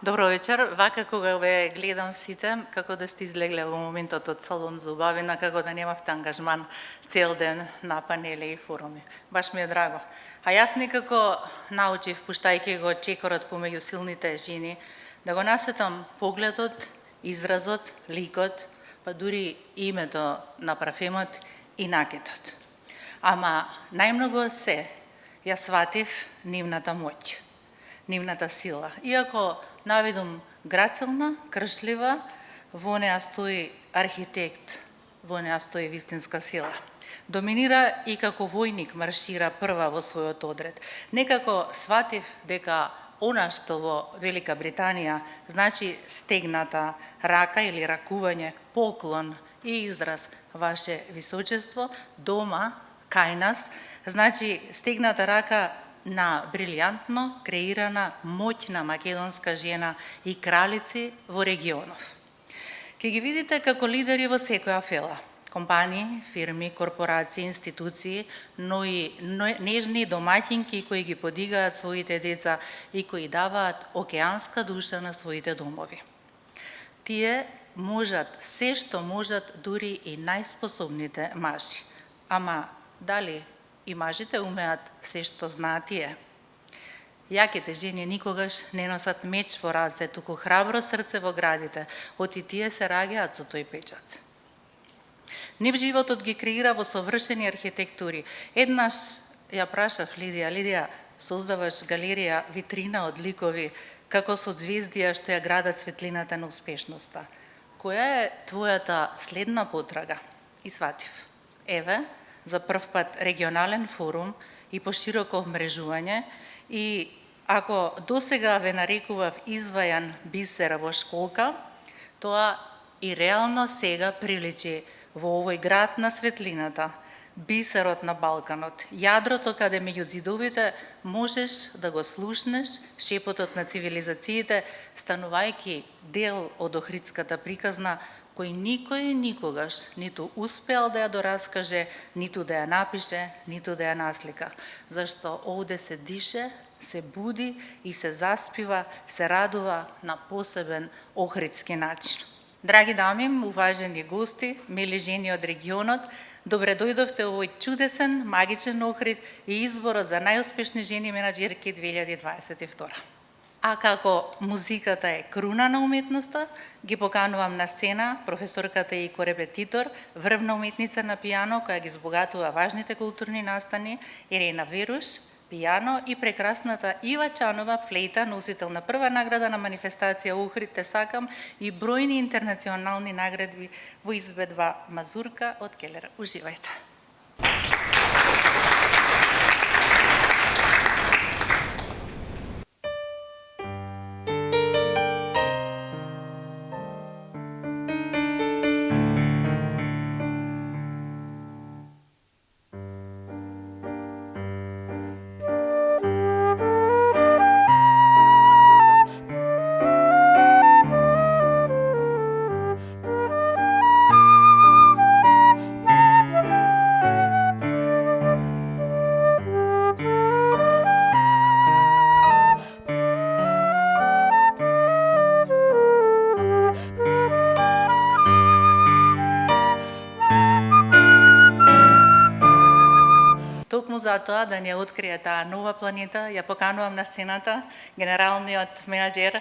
Добро вечер. Вака кога ве гледам сите, како да сте излегле во моментот од салон за убавина, како да немавте ангажман цел ден на панели и форуми. Баш ми е драго. А јас некако научив, пуштајќи го чекорот помеѓу силните жени, да го насетам погледот, изразот, ликот, па дури името на парфемот и накетот. Ама најмногу се ја сватив нивната моќ, нивната сила. Иако навидум грацилна, кршлива, во неа стои архитект, во неа стои вистинска сила. Доминира и како војник маршира прва во својот одред. Некако сватив дека она што во Велика Британија значи стегната рака или ракување, поклон и израз ваше височество, дома, кај нас, значи стегната рака на брилијантно креирана моќна македонска жена и кралици во регионов. Ке ги видите како лидери во секоја фела, компании, фирми, корпорации, институции, но и нежни домаќинки кои ги подигаат своите деца и кои даваат океанска душа на своите домови. Тие можат се што можат дури и најспособните мажи. Ама дали и мажите умеат се што знаат тие? Јаките жени никогаш не носат меч во раце, туку храбро срце во градите, оти тие се раѓаат со тој печат. Нив животот ги креира во совршени архитектури. Еднаш ја прашав Лидија, создаваш галерија, витрина од ликови, како со звездија што ја градат светлината на успешноста. Која е твојата следна потрага? И сватив. Еве, за прв пат регионален форум и пошироко вмрежување, и ако досега ве нарекував извајан бисер во школка, тоа и реално сега приличи во овој град на светлината, бисерот на Балканот, јадрото каде меѓу зидовите можеш да го слушнеш шепотот на цивилизациите, станувајќи дел од охридската приказна, кој никој никогаш ниту успеал да ја дораскаже, ниту да ја напише, ниту да ја наслика. Зашто овде се дише, се буди и се заспива, се радува на посебен охридски начин. Драги дами, уважени гости, мили жени од регионот, добре дојдовте овој чудесен, магичен Охрид и изборот за најуспешни жени менаџерки 2022. А како музиката е круна на уметноста, ги поканувам на сцена професорката и корепетитор, врвна уметница на пијано, која ги збогатува важните културни настани, Ирена Веруш, пијано, и прекрасната Ива Чанова, флейта, носител на прва награда на манифестација Охрид те сакам и бројни интернационални награди во изведба Мазурка од Келер. Уживајте. Токму за тоа да не открие таа нова планета, ја поканувам на сцената генералниот менаџер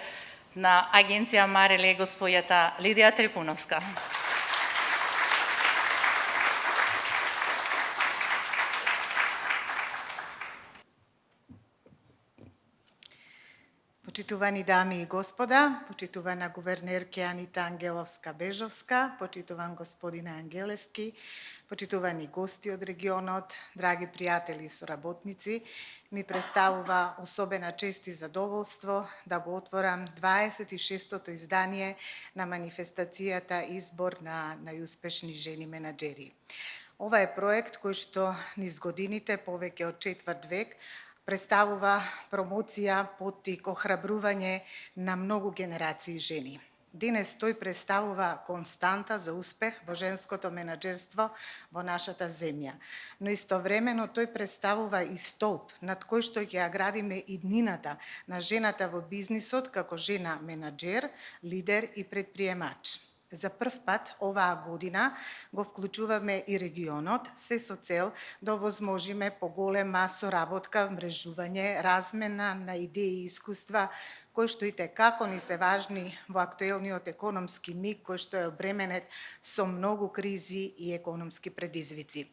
на агенција Мареле, господјата Лидија Трипуновска. Почитувани дами и господа, почитувана гувернерке Анита Ангеловска-Бежовска, почитуван господине Ангелевски, почитувани гости од регионот, драги пријатели и соработници, ми представува особена чест и задоволство да го отворам 26-тото издание на манифестацијата Избор на најуспешни жени менаџери. Ова е проект кој што низ годините, повеќе од четврт век, представува промоција, поттик, охрабрување на многу генерации жени. Денес тој представува константа за успех во женското менаџерство во нашата земја. Но истовремено тој представува и столб над кој што ќе ја градиме иднината на жената во бизнисот како жена менаџер, лидер и предприемач. За прв пат оваа година го вклучуваме и регионот, се со цел да овозможиме поголема соработка, мрежување, размена на идеи и искуства, кои што и како ни се важни во актуелниот економски миг, кој што е обременет со многу кризи и економски предизвици.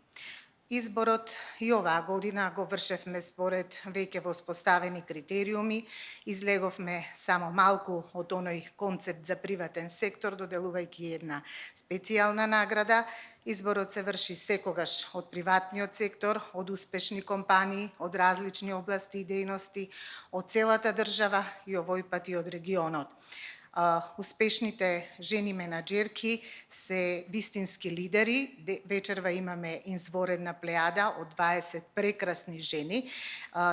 Изборот и оваа година го вршевме според веќе воспоставени критериуми, излеговме само малку од оној концепт за приватен сектор, доделувајќи една специјална награда. Изборот се врши секогаш од приватниот сектор, од успешни компании, од различни области и дејности, од целата држава и овој пат и од регионот. Успешните жени менаџерки се вистински лидери. Вечерва имаме изворедна плејада од 20 прекрасни жени.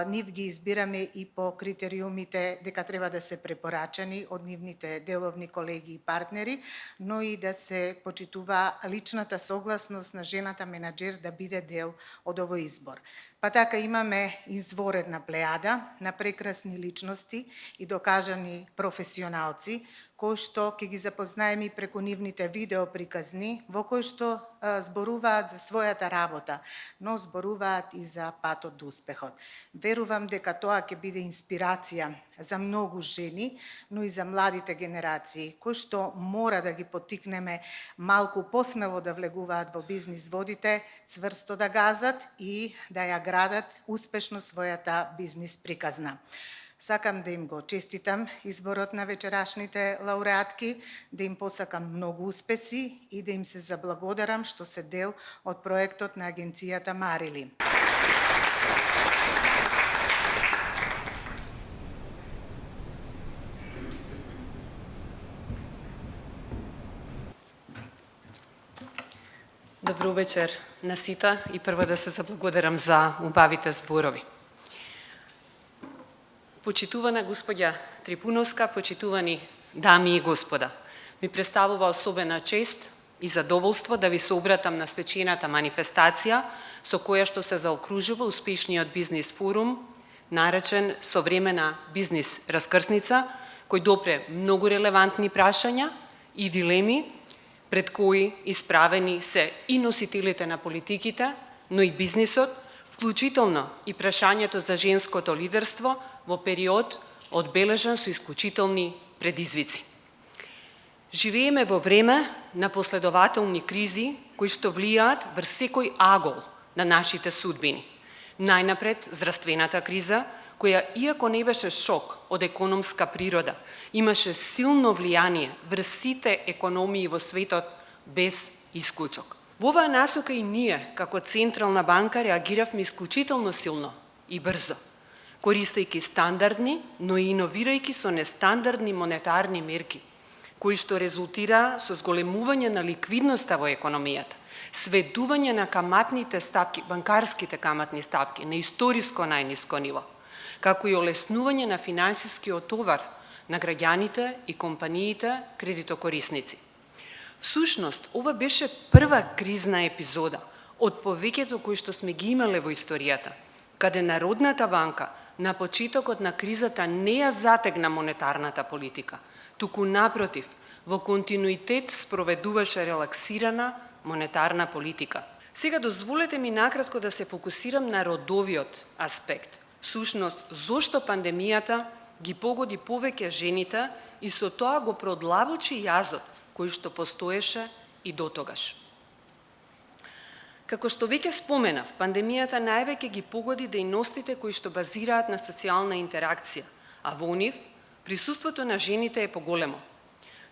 Нив ги избираме и по критериумите дека треба да се препорачани од нивните деловни колеги и партнери, но и да се почитува личната согласност на жената менаџер да биде дел од овој избор. Па така имаме изворедна плејада на прекрасни личности и докажани професионалци, кои што ќе ги запознаеме преку нивните видеоприказни, во кои што зборуваат за својата работа, но зборуваат и за патот до успехот. Верувам дека тоа ќе биде инспирација за многу жени, но и за младите генерации, кои што мора да ги поттикнеме малку посмело да влегуваат во бизнис водите, цврсто да газат и да ја градат успешно својата бизнис приказна. Сакам да им го честитам изборот на вечерашните лауреатки, да им посакам многу успеси и да им се заблагодарам што се дел од проектот на агенцијата Марили. Добро вечер на сите и прво да се заблагодарам за убавите зборови. Почитувана господја Трипуновска, почитувани дами и господа, ми представува особена чест и задоволство да ви се обратам на свечената манифестација со која што се заокружува успешниот бизнис форум, наречен Современа бизнис раскрсница, кој допре многу релевантни прашања и дилеми пред кои исправени се и носителите на политиките, но и бизнисот, вклучително и прашањето за женското лидерство во период одбележан со исклучителни предизвици. Живееме во време на последователни кризи кои што влијаат врз секој агол на нашите судбини. Најнапред здравствената криза, која иако не беше шок од економска природа, имаше силно влијание врз сите економии во светот без исклучок. Во оваа насока и ние, како Централна банка, реагиравме исклучително силно и брзо, користејќи стандардни, но и иновирајќи со нестандардни монетарни мерки, кои што резултира со зголемување на ликвидноста во економијата, сведување на каматните стапки, банкарските каматни стапки на историско најниско ниво, како и олеснување на финансискиот товар на граѓаните и компаниите кредитокорисници. Всушност, ова беше прва кризна епизода од повеќето кои што сме ги имале во историјата, каде Народната банка на почетокот на кризата не ја затегна монетарната политика, туку напротив, во континуитет спроведуваше релаксирана монетарна политика. Сега дозволете ми накратко да се фокусирам на родовиот аспект. Всушност, зошто пандемијата ги погоди повеќе жените и со тоа го продлабочи јазот кој што постоеше и дотогаш. Како што веќе споменав, пандемијата највеќе ги погоди дејностите кои што базираат на социјална интеракција, а во нив присуството на жените е поголемо.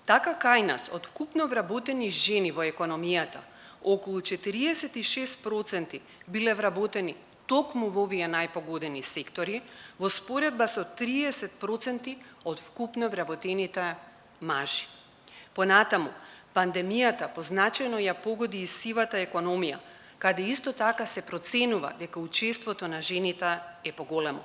Така кај нас, од вкупно вработени жени во економијата, околу 46% биле вработени токму во овие најпогодени сектори, во споредба со 30% од вкупно вработените мажи. Понатаму, пандемијата позначено ја погоди и сивата економија, каде исто така се проценува дека учеството на жените е поголемо.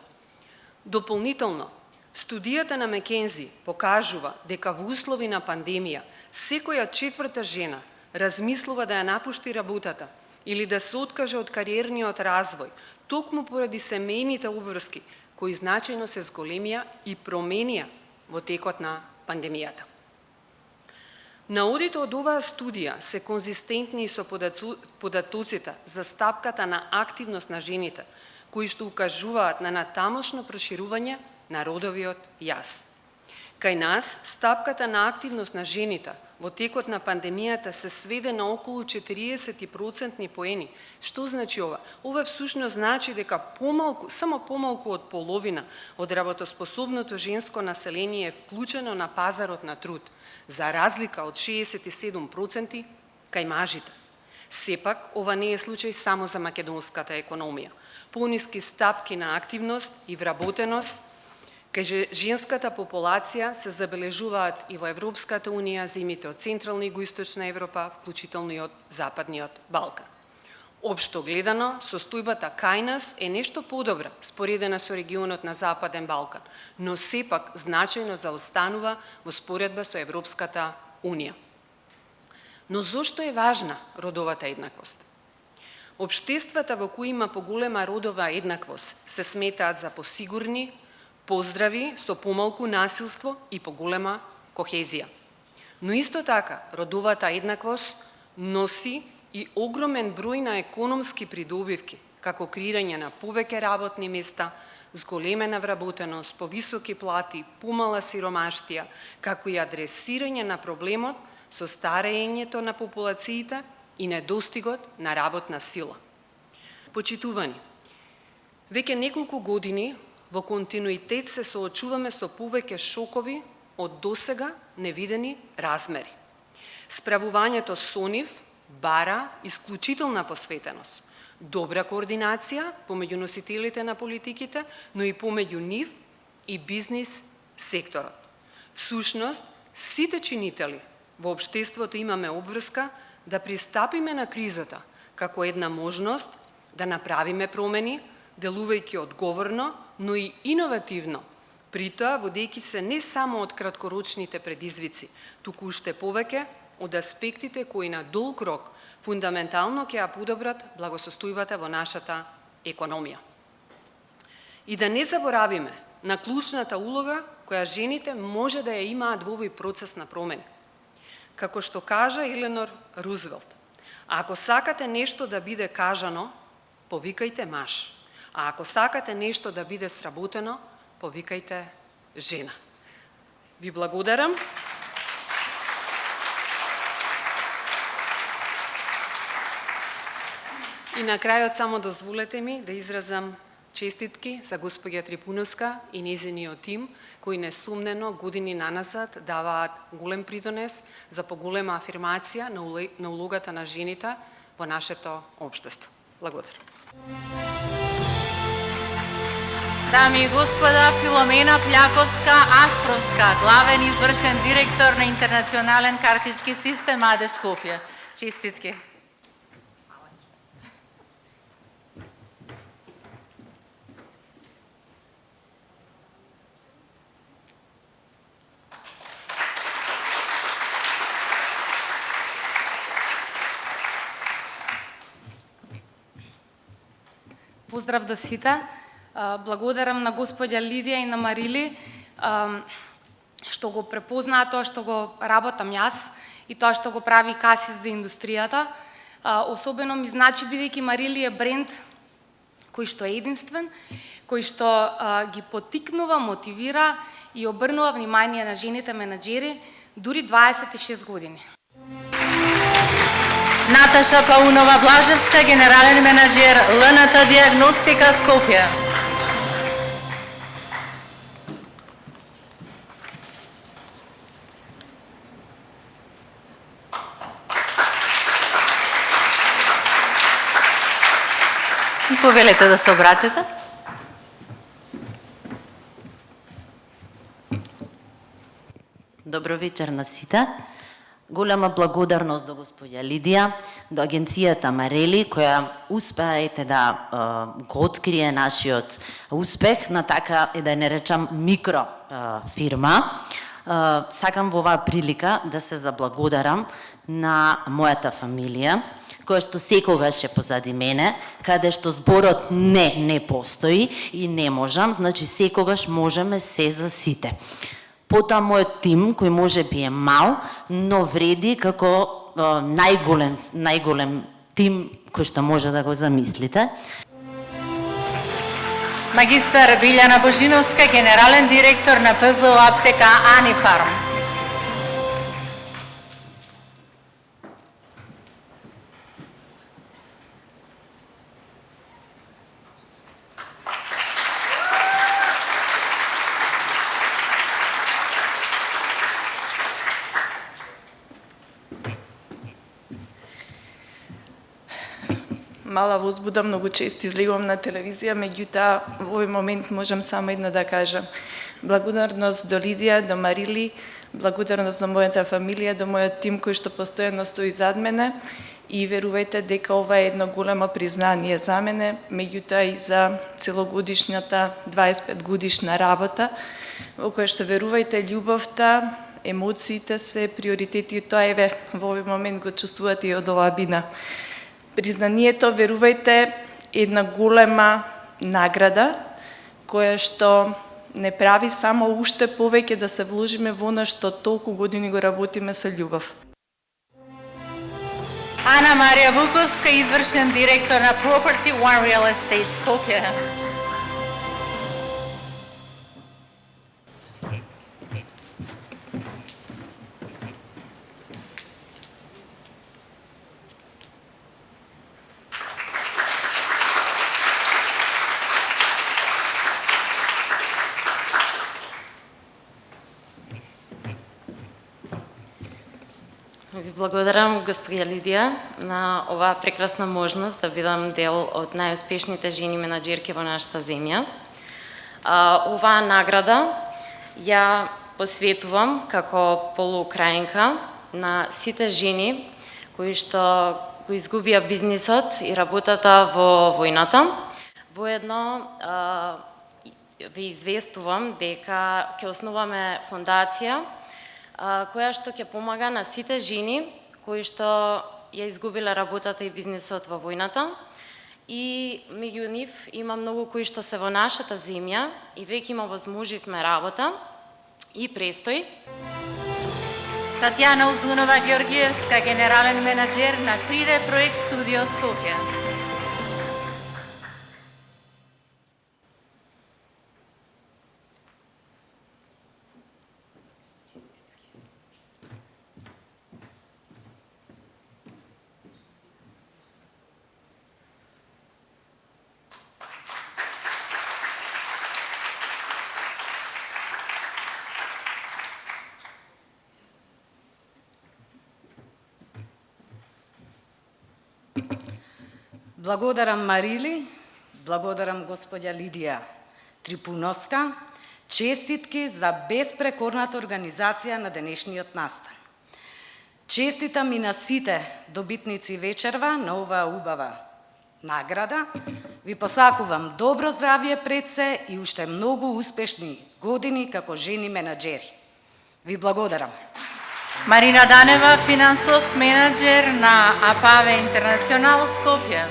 Дополнително, Студијата на Мекензи покажува дека во услови на пандемија секоја четврта жена размислува да ја напушти работата или да се откаже од кариерниот развој, токму поради семејните обврски кои значајно се зголемија и променија во текот на пандемијата. Наодите од оваа студија се конзистентни со податоците за стапката на активност на жените, кои што укажуваат на натамошно проширување на родовиот јас. Кај нас, стапката на активност на жените во текот на пандемијата се сведе на околу 40% поени. Што значи ова? Ова всушност значи дека само помалку од половина од работоспособното женско население е вклучено на пазарот на труд, за разлика од 67% кај мажите. Сепак, ова не е случај само за македонската економија. Пониски стапки на активност и вработеност кај женската популација се забележуваат и во Европската унија, земјите од Централна и Југоисточна Европа, вклучително и од Западниот Балкан. Општо гледано, состојбата кај нас е нешто подобра споредена со регионот на Западен Балкан, но сепак значајно заостанува во споредба со Европската унија. Но зошто е важна родовата еднаквост? Општествата во кои има поголема родова еднаквост се сметаат за посигурни, поздрави, со помалку насилство и поголема кохезија. Но исто така, родовата еднаквост носи и огромен број на економски придобивки, како креирање на повеќе работни места, зголемена вработеност, повисоки плати, помала сиромаштија, како и адресирање на проблемот со старењето на популациите и недостигот на работна сила. Почитувани, веќе неколку години во континуитет се соочуваме со повеќе шокови од досега невидени размери. Справувањето со нив бара исклучителна посветеност, добра координација помеѓу носителите на политиките, но и помеѓу нив и бизнис секторот. Всушност, сите чинители во општеството имаме обврска да пристапиме на кризата како една можност да направиме промени, делувајќи одговорно, но и иновативно, при тоа водејќи се не само од краткорочните предизвици, туку уште повеќе од аспектите кои на долг рок фундаментално ќе ја подобрат благосостојбата во нашата економија. И да не заборавиме на клучната улога која жените може да ја имаат во овој процес на промени. Како што кажа Еленор Рузвелт, ако сакате нешто да биде кажано, повикајте маж. А ако сакате нешто да биде сработено, повикајте жена. Ви благодарам. И на крајот само дозволете ми да изразам честитки за господја Трипуновска и нејзиниот тим, кои несумнено години наназад даваат голем придонес за поголема афирмација на улогата на жените во нашето општество. Благодарам. Дами и господа, Филомена Пљаковска-Аспровска, главен извршен директор на Интернационален картички систем АД Скопје. Честитки. Поздрав до сите. Благодарам на господја Лидија и на Марили што го препознаат тоа што го работам јас и тоа што го прави Касис за индустријата. Особено ми значи бидејќи Марили е бренд кој што е единствен, кој што ги потикнува, мотивира и обрнува внимание на жените менаџери дури 26 години. Наташа Паунова-Блажевска, генерален менаџер ЛНТ Диагностика Скопје. И повелете да се обратите. Добро вечер на сите. Голема благодарност до господја Лидија, до агенцијата Марели, која успеа да го открие нашиот успех на така, да не речам, микро фирма. Сакам во оваа прилика да се заблагодарам на мојата фамилија, која што секогаш е позади мене, каде што зборот не постои и не можам, значи секогаш можеме се за сите. Потоа мојот тим, кој може би е мал, но вреди како најголем тим кој што може да го замислите. Магистар Билјана Божиновска, генерален директор на ПЗО аптека Анифарм. Мала возбуда, многу често излегувам на телевизија, меѓутоа во овој момент можам само едно да кажам. Благодарност до Лидија, до Марили, благодарност до мојата фамилија, до мојот тим кој што постојано стои зад мене и верувајте дека ова е едно големо признание за мене, меѓутоа и за целогодишната 25 годишна работа, во која што верувајте љубовта, емоциите се приоритети, тоа еве во овој момент го чувствувате и од оваа бина. Признанието, верувајте, една голема награда, која што не прави само уште повеќе да се вложиме во она што толку години го работиме со љубов. Ана Марија Вуковска, извршен директор на Property One Real Estate Скопје. Ви благодарам, господја Лидија, на оваа прекрасна можност да бидам дел од најуспешните жени менаџерки во нашата земја. Оваа награда ја посветувам како полуукраинка на сите жени кои што го изгубија бизнисот и работата во војната. Воедно ви известувам дека ќе основаме фондација која што ќе помага на сите жени кои што ја изгубиле работата и бизнисот во војната, и меѓу нив има многу кои што се во нашата земја и веќе има возможивме работа и престој. Татјана Узунова Георгиевска, генерален менаџер на 3D Проект Студио Скопје. Благодарам Марили, благодарам господја Лидија Трипуновска, честитки за безпрекорната организација на денешниот настан. Честитам и на сите добитници вечерва на оваа убава награда. Ви посакувам добро здравје пред се и уште многу успешни години како жени менаџери. Ви благодарам. Марина Данева, финансов менаџер на АПАВЕ Интернационал Скопје.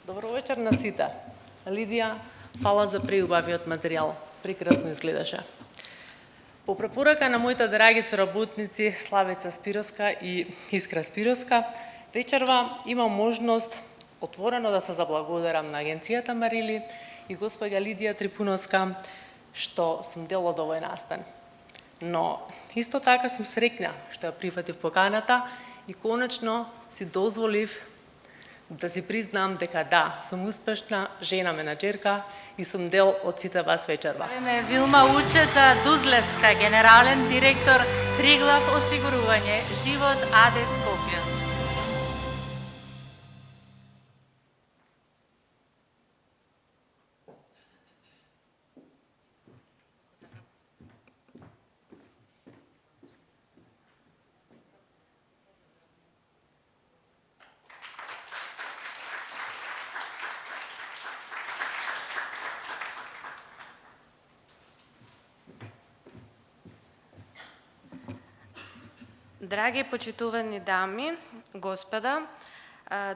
Добро вечер на сите. Лидија, фала за преубавиот материјал. Прекрасно изгледаше. По препорака на моите драги соработници Славица Спироска и Искра Спироска, вечерва имам можност отворено да се заблагодарам на агенцијата Марили и господја Лидија Трипуновска што сум дел од овој настан. Но исто така сум среќна што ја прифатив поканата и конечно си дозволив да си признам дека да, сум успешна жена менаџерка и сум дел од сите вас вечерва. Здравиме Вилма Учета Дузлевска, генерален директор Триглав осигурување, Живот АД Скопје. Драги почитувани дами, господа,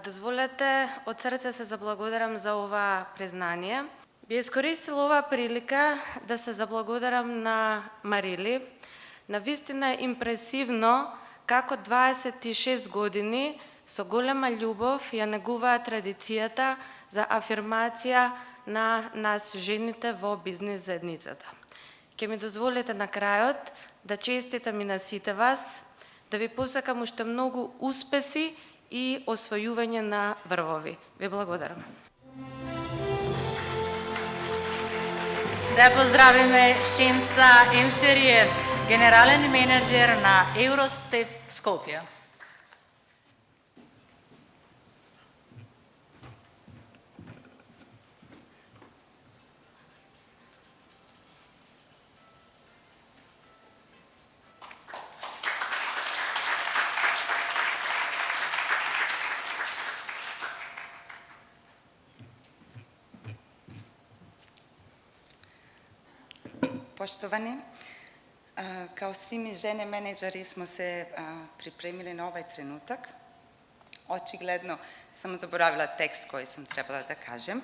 дозволете од срце се заблагодарам за ова признание. Би искористила оваа прилика да се заблагодарам на Марили. Навистина импресивно како 26 години со голема љубов ја негуваа традицијата за афирмација на нас жените во бизнес заедницата. Ке ми дозволите на крајот да честитам и на сите вас, да ви посакам уште многу успеси и освојување на врвови. Ви благодарам. Да поздравиме Шемса Емшериев, генерален менеджер на Евростеп Скопје. Poštovani, kao svi mi žene menadžeri smo se pripremili na ovaj trenutak. Očigledno sam zaboravila tekst koji sam trebala da kažem.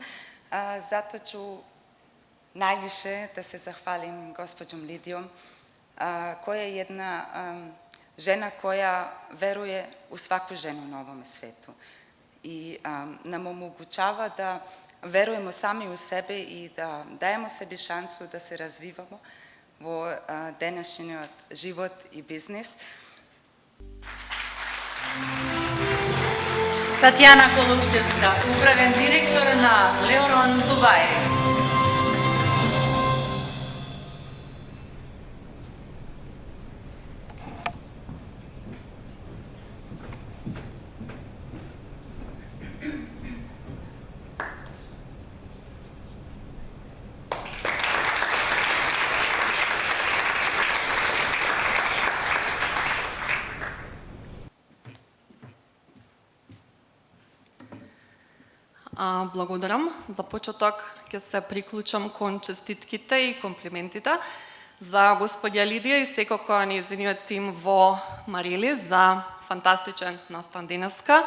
Zato ću najviše da se zahvalim gospođom Lidijom, koja je jedna žena koja veruje u svaku ženu na ovome svetu i nam omogućava da verujemo sami u sebe i da dajemo sebi šansu da se razvivamo vo današnji život i biznis. Татјана Колувчевска, управен директор на Леорон Дубај. Благодарам. За почеток ќе се приклучам кон честитките и комплиментите за господја Лидија и секако нејзиниот тим во Марили за фантастичен настан денеска.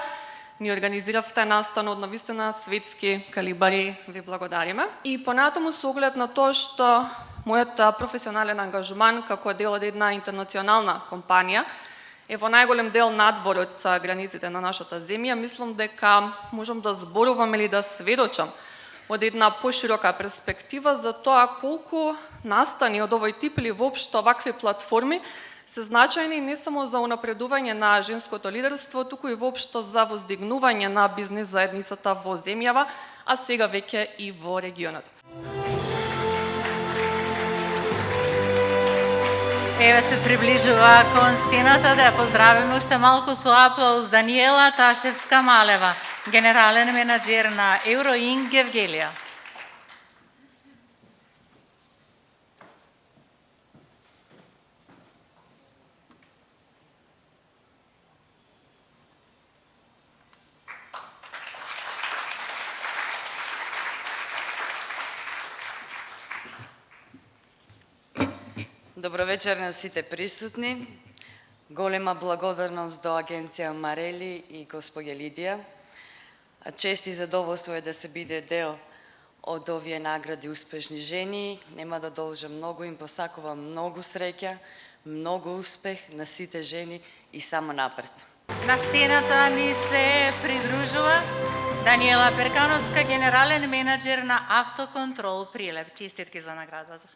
Ни организиравте настан од навистина светски калибари, ви благодариме. И понатаму со оглед на тоа што мојот професионален ангажман како дел од една интернационална компанија е во најголем дел надвор од границите на нашата земја, мислам дека можам да зборувам или да сведочам од една поширока перспектива за тоа колку настани од овој тип или воопшто вакви платформи се значајни не само за унапредување на женското лидерство, туку и воопшто за воздигнување на бизнес заедницата во земјава, а сега веќе и во регионот. Еве се приближува кон сцената да ја поздравиме уште малку со аплауз Даниела Ташевска-Малева, генерален менаџер на Евроинк Гевгелија. Добро вечер на сите присутни. Голема благодарност до агенција Марели и господја Лидија. Чест и задоволство е да се биде дел од овие награди успешни жени. Нема да должам многу, им посакувам многу среќа, многу успех на сите жени и само напред. На сцената ни се придружува Даниела Перкановска, генерален менаџер на Автоконтрол Прилеп. Честитки за наградата.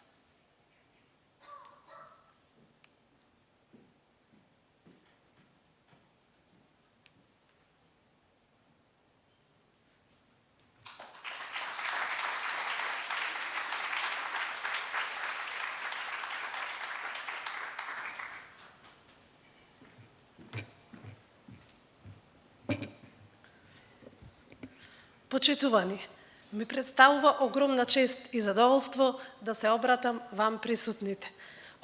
Почитувани, ми представува огромна чест и задоволство да се обратам вам присутните.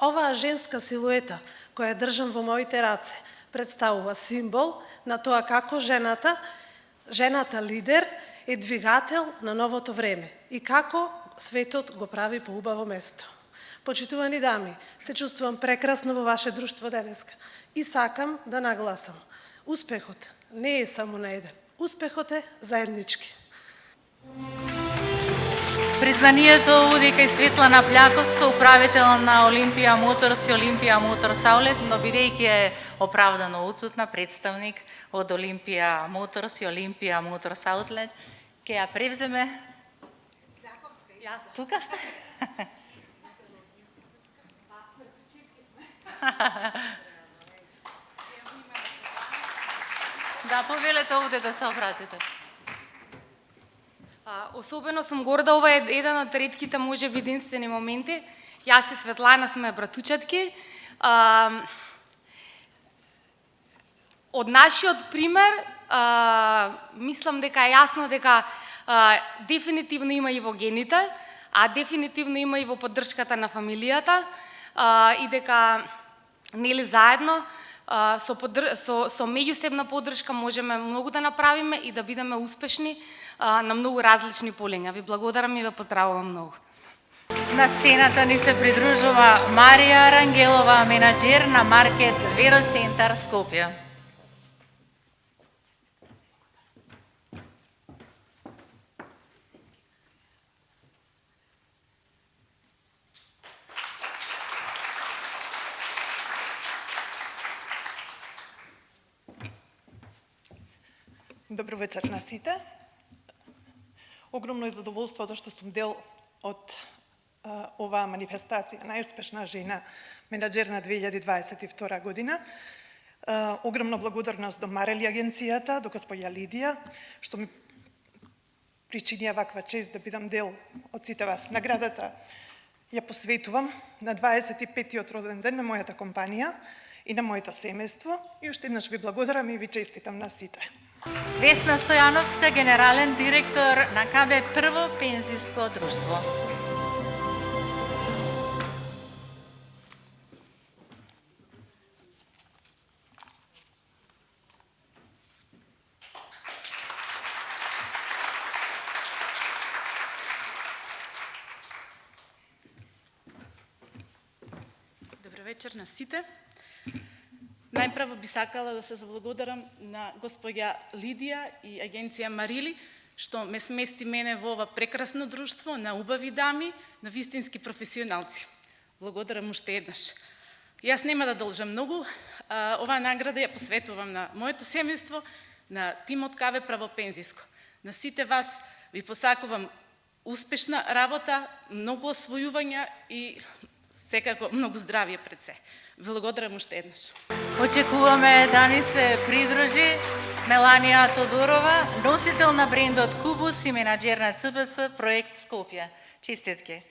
Оваа женска силуета, која држам во моите раце, представува символ на тоа како жената лидер е двигател на новото време и како светот го прави поубаво место. Почитувани дами, се чувствувам прекрасно во ваше друштво денеска и сакам да нагласам. Успехот не е само на еден. Успехот е заеднички. Признанието оди кај Светлана Пљаковска, управител на Олимпија Моторс и Олимпија Моторс Аулет, но бидејќи е оправдано отсутна представник од Олимпија Моторс и Олимпија Моторс Аулет, ќе ја превземе. Ја, тука сте? Да, повелете овде да се обратите. Особено сум горда, ова е еден од ретките, може би единствени моменти. Јас и Светлана сме братучетки. Од нашиот пример, мислам дека е јасно дека дефинитивно има и во гените, а дефинитивно има и во поддршката на фамилијата и дека нели заедно со меѓусебна поддршка можеме многу да направиме и да бидеме успешни на многу различни полиња. Ви благодарам и ве поздравувам многу. На сцената ни се придружува Марија Рангелова, менаџер на маркет Вероцентар Скопје. Добро вечер на сите. Огромно е задоволството што сум дел од оваа манифестација, најуспешна жена менаџер на 2022 година. Огромна благодарност до Марели агенцијата, до господја Лидија, што ми причини ваква чест да бидам дел од сите вас. Наградата ја посветувам на 25-тиот роден ден на мојата компанија и на моето семејство и уште еднаш ви благодарам и ви честитам на сите. Весна Стојановска, генерален директор на КБ Прво пензиско друштво. Добро вечер на сите. Најпрво би сакала да се заблагодарам на господја Лидија и агенција Марили, што ме смести мене во ова прекрасно друштво на убави дами, на вистински професионалци. Благодарам уште еднаш. Јас нема да должам многу, оваа награда ја посветувам на моето семејство, на тимот КВ Право пензиско. На сите вас ви посакувам успешна работа, многу освојувања и секако многу здравје пред се. Благодарам уште еднаш. Очекуваме да ни се придружи Меланија Тодорова, носител на брендот Кубус и менаџер на ЦБС проект Скопје. Честитки.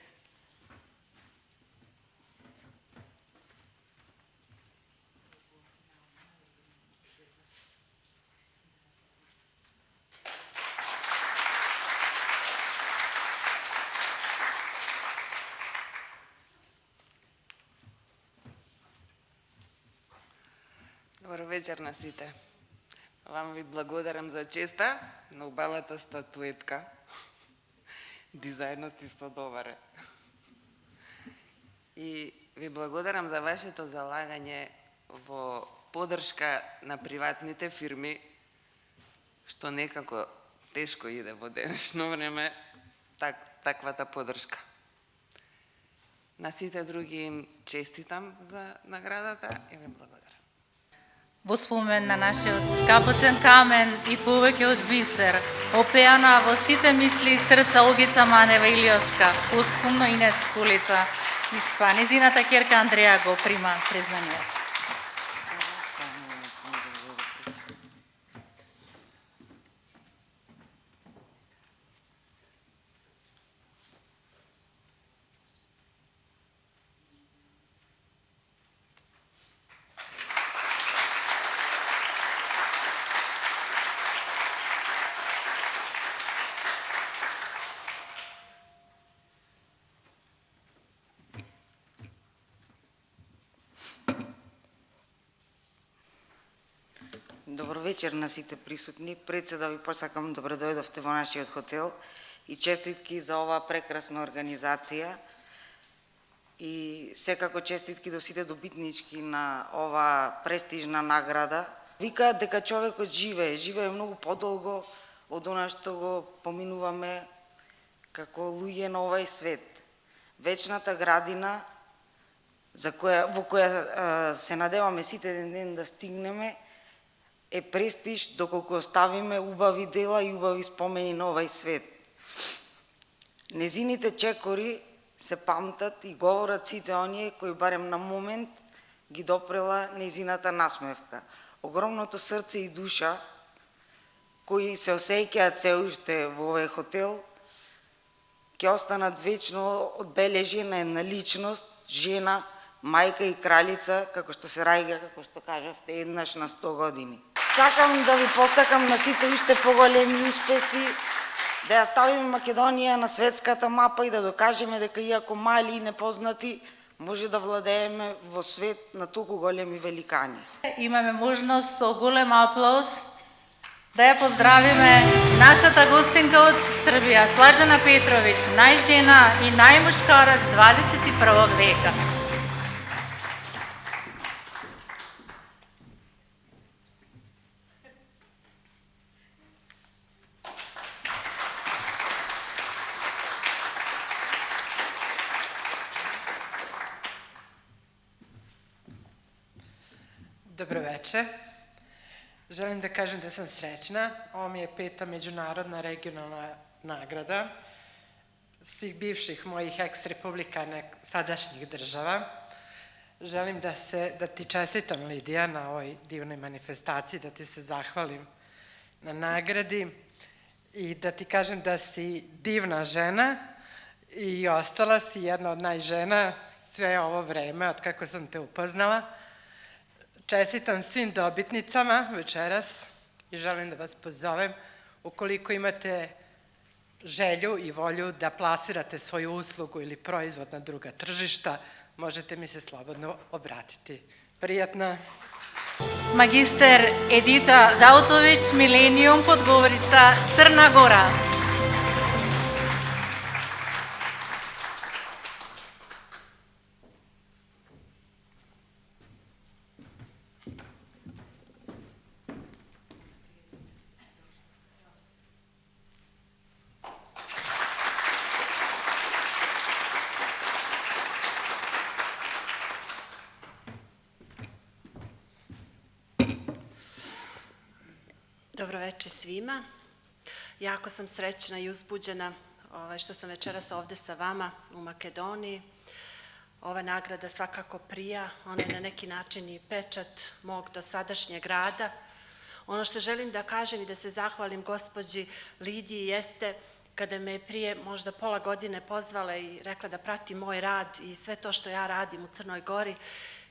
Добро вечер на сите. Вам ви благодарам за честа на убавата статуетка. Дизајнот исто добар е. И ви благодарам за вашето залагање во поддршка на приватните фирми, што некако тешко иде во денешно време, таквата поддршка. На сите други им честитам за наградата и ви благодарам. Во спомен на нашиот скапоцен камен и повеќе од бисер, опеана во сите мисли и срца Олгица Манева Илиоска, поскумно Инес Кулица, испа незината ќерка Андреја го прима признанието. Добро вечер на сите присутни. Пред се да ви посакам добро дојдовте во нашиот хотел и честитки за оваа прекрасна организација и секако честитки до сите добитнички на оваа престижна награда. Викаат дека човекот живее многу подолго од она што го поминуваме како луѓе на овај свет. Вечната градина во која се надеваме сите ден да стигнеме е престиж доколку оставиме убави дела и убави спомени на овај свет. Незините чекори се памтат и говорат сите оние кои барем на момент ги допрела незината насмевка. Огромното срце и душа кои се осеќаат се уште во овој хотел ќе останат вечно одбележени на една личност, жена, мајка и кралица, како што се раѓа, како што кажавте, еднаш на 100 години. Сакам да ви посакам на сите уште поголеми успеси, да ја ставиме Македонија на светската мапа и да докажеме дека иако мали и непознати, може да владееме во свет на толку големи великани. Имаме можност со голем аплауз да ја поздравиме нашата гостинка од Србија, Сладжана Петровиќ, најжена и најмушкарец 21 века. Dobro veče. Želim da kažem da sam srećna. Ovo mi je 5. međunarodna regionalna nagrada svih bivših mojih eks-republikana sadašnjih država. Želim da ti čestitam, Lidija, na ovoj divnoj manifestaciji, da ti se zahvalim na nagradi i da ti kažem da si divna žena i ostala si jedna od najžena sve ovo vreme od kako sam te upoznala. Čestitam svim dobitnicama večeras i želim da vas pozovem, ukoliko imate želju i volju da plasirate svoju uslugu ili proizvod na druga tržišta, možete mi se slobodno obratiti. Prijatno. Magister Edita Dautović, Milenijum, Podgorica, Crna Gora. Dobro večer svima. Jako sam srećna i uzbuđena što sam večeras ovde sa vama u Makedoniji. Ova nagrada svakako prija, ona je na neki način i pečat mog dosadašnjeg rada. Ono što želim da kažem i da se zahvalim gospođi Lidiji jeste kada me je prije možda pola godine pozvala i rekla da prati moj rad i sve to što ja radim u Crnoj Gori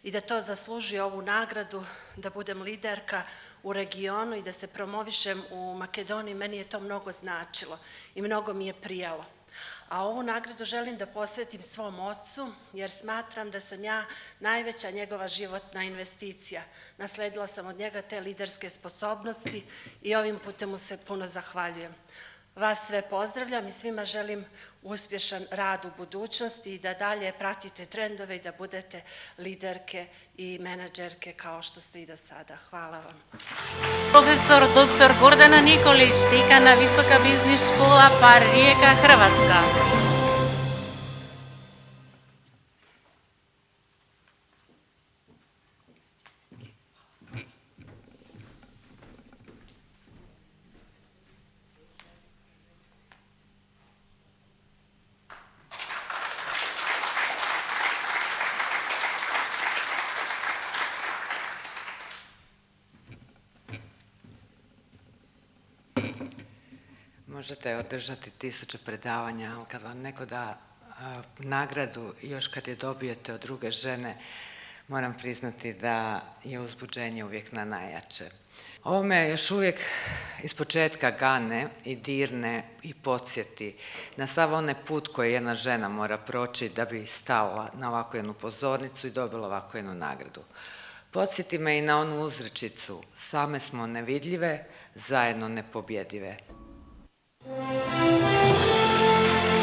i da to zasluži ovu nagradu, da budem liderka u regionu i da se promovišem u Makedoniji, meni je to mnogo značilo i mnogo mi je prijalo. A ovu nagradu želim da posvetim svom ocu, jer smatram da sam ja najveća njegova životna investicija. Nasledila sam od njega te liderske sposobnosti i ovim putem mu se puno zahvaljujem. Vas sve pozdravljam i svima želim uspješan rad u budućnosti i da dalje pratite trendove i da budete liderke i menadžerke kao što ste i do sada. Hvala vam. Profesor dr. Gordana Nikolić, dekana Visoka biznis škola Par Rijeka, Hrvatska. Možete održati 1000 predavanja, ali kad vam neko da nagradu i još kad je dobijete od druge žene, moram priznati da je uzbuđenje uvijek na najjače. Ovo me još uvijek iz početka gane i dirne i podsjeti na sav onaj put koji jedna žena mora proći da bi stala na ovakvu jednu pozornicu i dobila ovakvu jednu nagradu. Podsjeti me i na onu uzrečicu, same smo nevidljive, zajedno nepobjedive.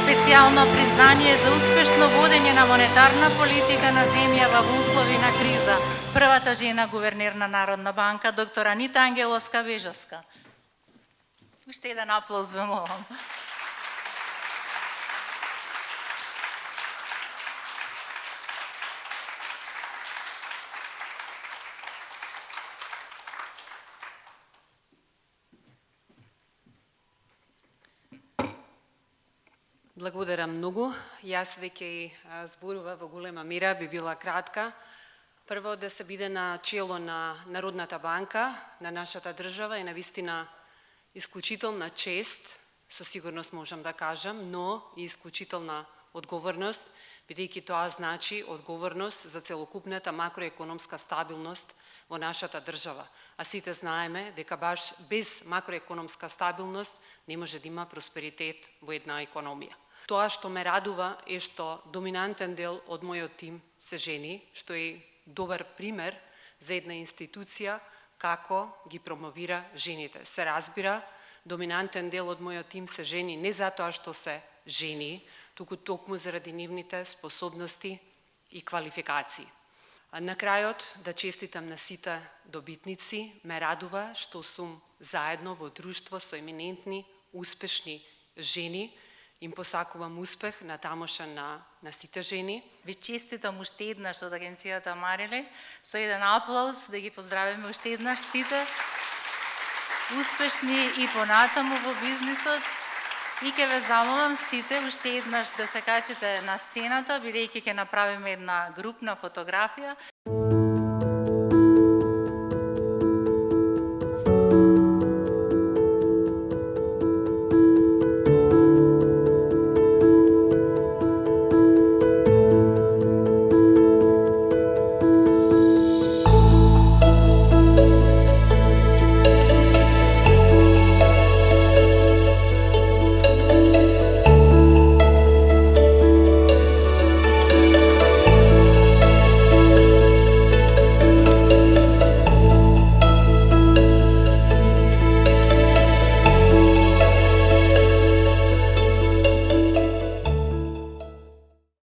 Специјално признание за успешно водење на монетарна политика на земјава во услови на криза. Првата жена гувернер на Народна банка, доктор Анита Ангеловска-Бежовска. Уште еден аплауз ве молам. Благодарам многу. Јас веќе и зборува во голема мира, би била кратка. Прво да се биде на чело на Народната банка, на нашата држава и навистина исклучителна чест, со сигурност можам да кажам, но и исклучителна одговорност, бидејќи тоа значи одговорност за целокупната макроекономска стабилност во нашата држава. А сите знаеме дека баш без макроекономска стабилност не може да има просперитет во една економија. Тоа што ме радува е што доминантен дел од мојот тим се жени, што е добар пример за една институција како ги промовира жените. Се разбира, доминантен дел од мојот тим се жени не затоа што се жени, туку токму заради нивните способности и квалификации. На крајот да честитам на сите добитници, ме радува што сум заедно во друштво со еминентни, успешни жени. Им посакувам успех на тамошен на сите жени. Ви честитам уште еднаш од агенцијата Марили, со еден аплауз да ги поздравиме уште еднаш сите успешни и понатаму во бизнисот. И ќе ве замолам сите уште еднаш да се качите на сцената, бидејќи ќе направиме една групна фотографија